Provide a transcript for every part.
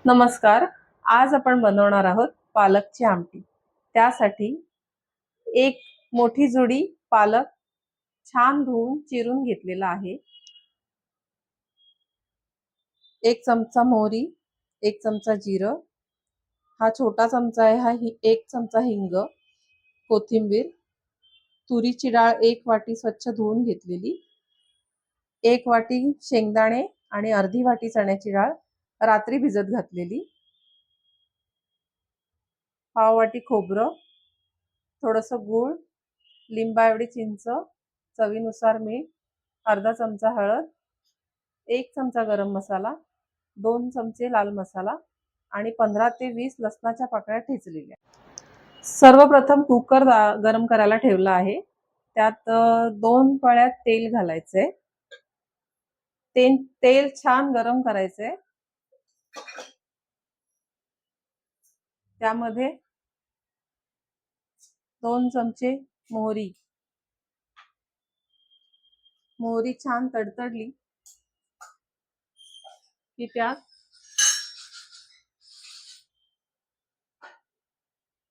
नमस्कार. आज आपण बनवणार आहोत पालकची आमटी. त्यासाठी एक मोठी जुडी पालक छान धुवून चिरून घेतलेला आहे. 1 चमचा मोहरी, 1 चमचा जिरं, हा छोटा चमचा आहे, हा 1 चमचा हिंग, कोथिंबीर, तुरीची डाळ 1 वाटी स्वच्छ धुवून घेतलेली, 1 वाटी शेंगदाणे आणि अर्धी वाटी चण्याची डाळ रात्री भिजत घातलेली, पाव वाटी खोबरं, थोडंसं गूळ, लिंबा एवढी चिंच, चवीनुसार मीठ, अर्धा चमचा हळद, 1 चमचा गरम मसाला, 2 चमचे लाल मसाला आणि 15 ते 20 लसणाच्या पाकळ्या ठेचलेल्या. सर्वप्रथम कुकर गरम करायला ठेवला आहे. त्यात 2 पळ्यात तेल घालायचंय. तेल छान गरम करायचंय. त्यामध्ये 2 चमचे मोहरी छान तडतडली की त्यात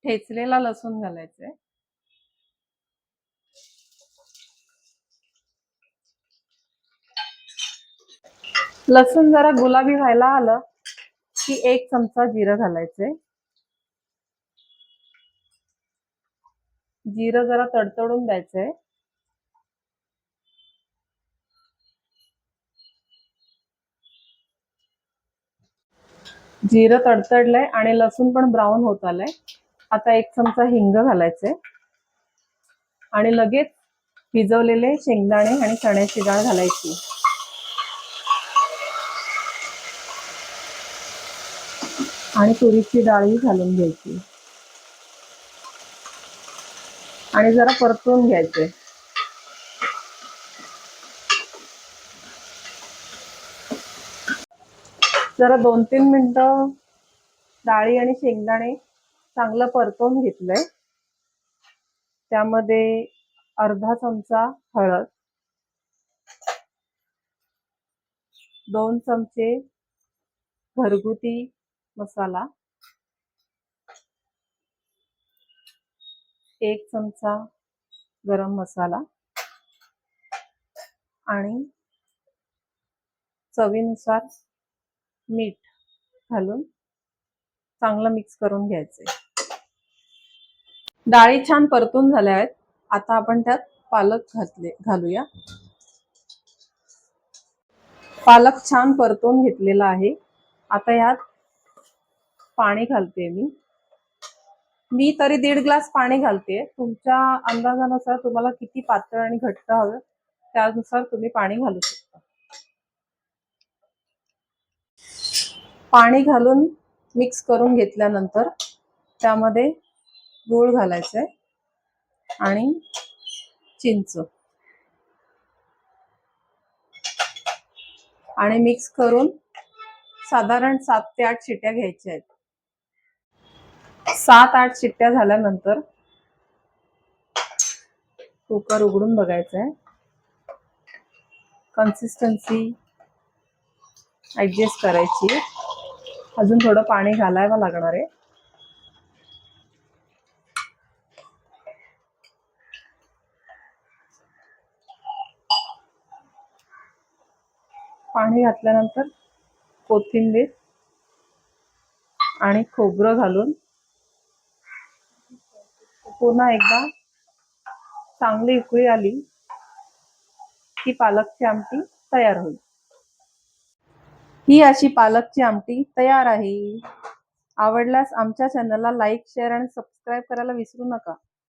ठेचलेला लसूण घालायचंय. लसूण जरा गुलाबी व्हायला आलं की 1 चमचा जिरं घालायचंय. जिरं जरा तडतडून द्यायचंय. जिरं तडतडलंय आणि लसूण पण ब्राऊन होत आलंय. आता 1 चमचा हिंग घालायचंय आणि लगेच भिजवलेले शेंगदाणे आणि चण्याची डाळ घालायची आणि तुरीची डाळही घालून घ्यायची आणि जरा परतून घ्यायचे. जरा 2-3 मिनिटं डाळी आणि शेंगदाणे चांगलं परतून घेतलंय. त्यामध्ये अर्धा चमचा हळद, 2 चमचे घरगुती मसाला, 1 चमचा गरम मसाला आणि चवीनुसार मीठ घालून चांगलं मिक्स करून घ्यायचे. डाळी छान परतून झाल्या आहेत. आता आपण त्यात पालक घालूया. पालक छान परतून घेतलेला आहे. आता यात पाणी घालते मी तरी 1.5 ग्लास पाणी घालते. तुमच्या अंदाजानुसार तुम्हाला किती पातळ आणि घट्ट हवं त्यानुसार तुम्ही पाणी घालू शकता. पाणी घालून मिक्स करून घेतल्यानंतर त्यामध्ये गूळ घालायचंय आणि चिंच आणि मिक्स करून साधारण 7 ते 8 शिट्ट्या घ्यायच्या आहेत. 7-8 शिट्ट्या झाल्यानंतर कुकर उघडून बघायचंय. कन्सिस्टन्सी ऍडजस्ट करायची. अजून थोडं पाणी घालायला लागणार आहे. पाणी घातल्यानंतर कोथिंबीर आणि खोबरं घालून पुन्हा एकदा चांगली उकळी आली की पालकची आमटी तयार होईल. ही अशी पालकची आमटी तयार आहे. आवडल्यास आमच्या चॅनलला लाईक, शेअर आणि सबस्क्राईब करायला विसरू नका.